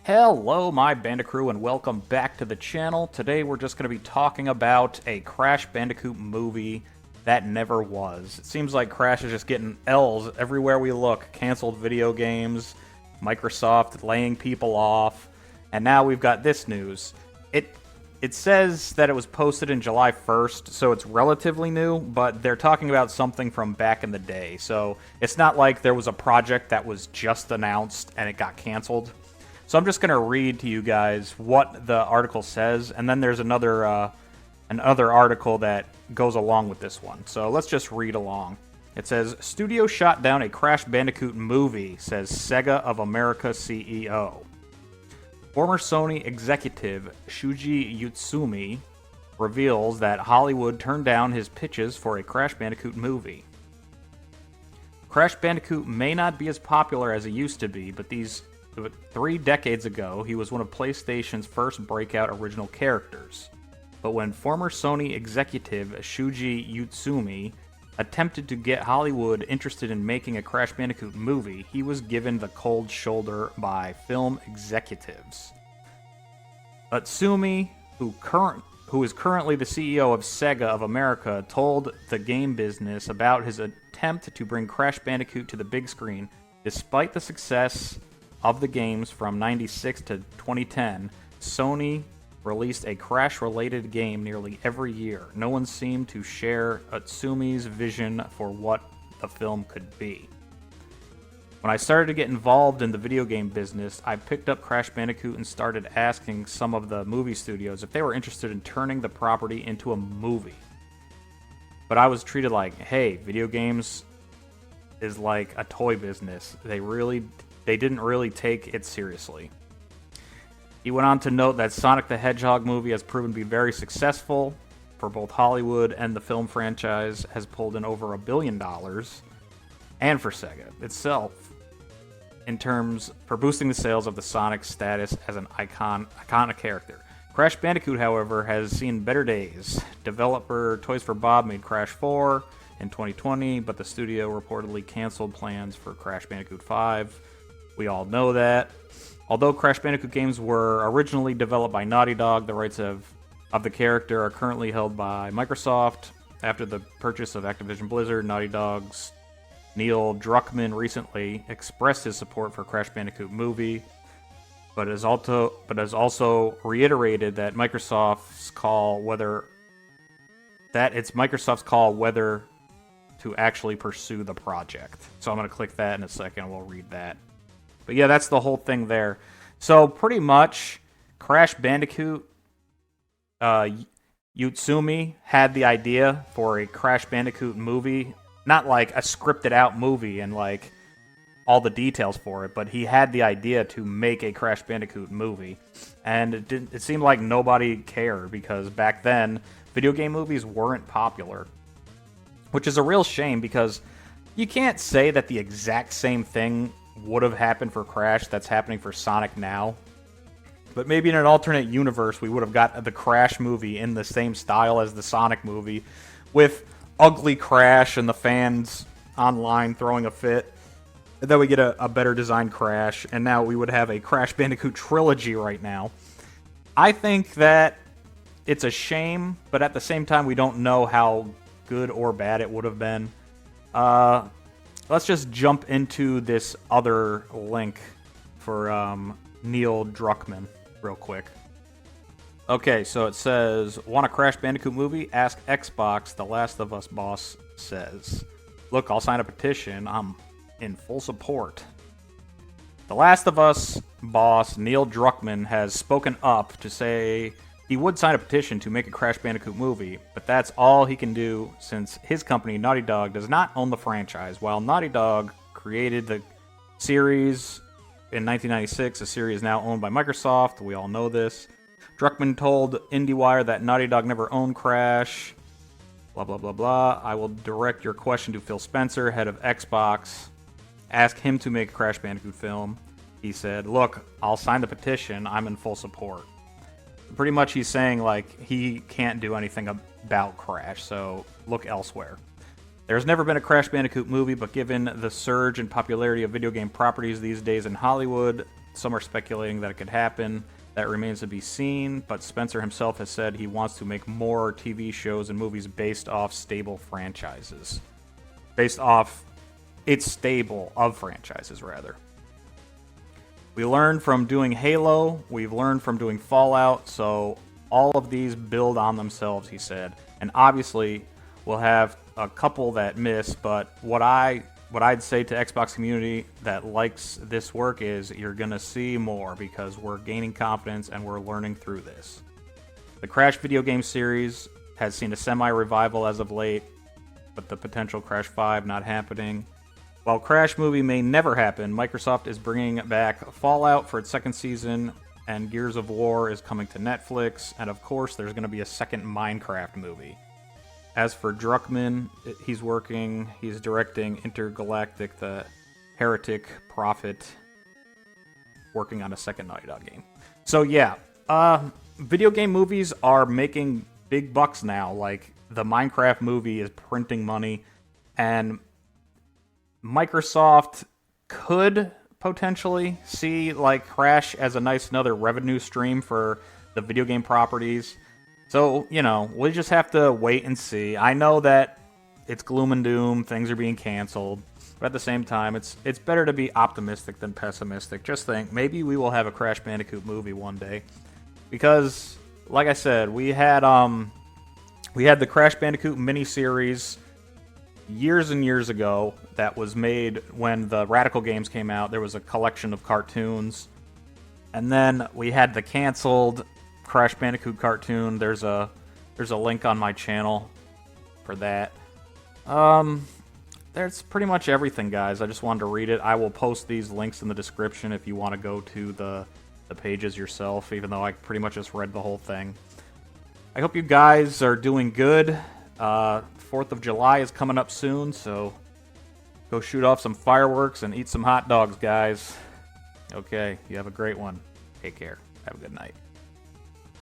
Hello, my Bandicrew, and welcome back to the channel. Today we're just going to be talking about a Crash Bandicoot movie that never was. It seems like Crash is just getting L's everywhere we look. Canceled video games, Microsoft laying people off, and now we've got this news. It says that it was posted in July 1st, so it's relatively new, but they're talking about something from back in the day. So it's not like there was a project that was just announced and it got canceled. So I'm just going to read to you guys what the article says, and then there's another article that goes along with this one. So let's just read along. It says, Studio shot down a Crash Bandicoot movie, says Sega of America CEO. Former Sony executive Shuji Utsumi reveals that Hollywood turned down his pitches for a Crash Bandicoot movie. Crash Bandicoot may not be as popular as it used to be, but 3 decades ago, he was one of PlayStation's first breakout original characters. But when former Sony executive Shuji Utsumi attempted to get Hollywood interested in making a Crash Bandicoot movie, he was given the cold shoulder by film executives. Utsumi, who is currently the CEO of Sega of America, told the game business about his attempt to bring Crash Bandicoot to the big screen. Despite the success of the games from 96 to 2010, Sony released a Crash-related game nearly every year. No one seemed to share Utsumi's vision for what the film could be. When I started to get involved in the video game business, I picked up Crash Bandicoot and started asking some of the movie studios if they were interested in turning the property into a movie. But I was treated like, hey, video games is like a toy business. They didn't really take it seriously. He went on to note that Sonic the Hedgehog movie has proven to be very successful for both Hollywood, and the film franchise has pulled in over $1 billion, and for Sega itself, in terms for boosting the sales of the Sonic status as an iconic character. Crash Bandicoot, however, has seen better days. Developer Toys for Bob made Crash 4 in 2020, but the studio reportedly canceled plans for Crash Bandicoot 5. We all know that. Although Crash Bandicoot games were originally developed by Naughty Dog, the rights of the character are currently held by Microsoft. After the purchase of Activision Blizzard, Naughty Dog's Neil Druckmann recently expressed his support for Crash Bandicoot movie, but has also reiterated that it's Microsoft's call whether to actually pursue the project. So I'm going to click that in a second. We'll read that. But yeah, that's the whole thing there. So pretty much, Crash Bandicoot, Utsumi had the idea for a Crash Bandicoot movie. Not like a scripted out movie and like all the details for it, but he had the idea to make a Crash Bandicoot movie. And it seemed like nobody cared because back then, video game movies weren't popular. Which is a real shame because you can't say that the exact same thing would have happened for Crash that's happening for Sonic now. But maybe in an alternate universe, we would have got the Crash movie in the same style as the Sonic movie, with ugly Crash and the fans online throwing a fit. And then we get a better designed Crash, and now we would have a Crash Bandicoot trilogy right now. I think that it's a shame, but at the same time, we don't know how good or bad it would have been. Let's just jump into this other link for Neil Druckmann real quick. Okay, so it says, want a Crash Bandicoot movie? Ask Xbox, The Last of Us boss says. Look, I'll sign a petition. I'm in full support. The Last of Us boss, Neil Druckmann, has spoken up to say he would sign a petition to make a Crash Bandicoot movie, but that's all he can do since his company, Naughty Dog, does not own the franchise. While Naughty Dog created the series in 1996, the series is now owned by Microsoft. We all know this. Druckmann told IndieWire that Naughty Dog never owned Crash. Blah, blah, blah, blah. I will direct your question to Phil Spencer, head of Xbox. Ask him to make a Crash Bandicoot film. He said, look, I'll sign the petition. I'm in full support. Pretty much he's saying, like, he can't do anything about Crash, so look elsewhere. There's never been a Crash Bandicoot movie, but given the surge in popularity of video game properties these days in Hollywood, Some are speculating that it could happen. That remains to be seen, but Spencer himself has said he wants to make more TV shows and movies based off stable franchises. Based off its stable of franchises, rather. We learned from doing Halo, we've learned from doing Fallout, so all of these build on themselves, he said. And obviously, we'll have a couple that miss, but what I'd say to Xbox community that likes this work is you're going to see more because we're gaining confidence and we're learning through this. The Crash video game series has seen a semi-revival as of late, but the potential Crash 5 not happening. While Crash movie may never happen, Microsoft is bringing back Fallout for its second season, and Gears of War is coming to Netflix, and of course there's going to be a second Minecraft movie. As for Druckmann, he's directing Intergalactic, the Heretic Prophet, working on a second Naughty Dog game. So yeah, video game movies are making big bucks now. Like, the Minecraft movie is printing money, and Microsoft could potentially see like Crash as a nice another revenue stream for the video game properties. So, you know, we just have to wait and see. I know that it's gloom and doom, things are being canceled, but at the same time, it's better to be optimistic than pessimistic. Just think, maybe we will have a Crash Bandicoot movie one day. Because, like I said, we had the Crash Bandicoot miniseries years and years ago that was made when the Radical games came out. There was a collection of cartoons. And then we had the canceled Crash Bandicoot cartoon. There's a link on my channel for that. There's pretty much everything, guys. I just wanted to read it. I will post these links in the description if you want to go to the pages yourself, even though I pretty much just read the whole thing. I hope you guys are doing good. 4th of July is coming up soon, so go shoot off some fireworks and eat some hot dogs, guys. Okay, you have a great one. Take care. Have a good night.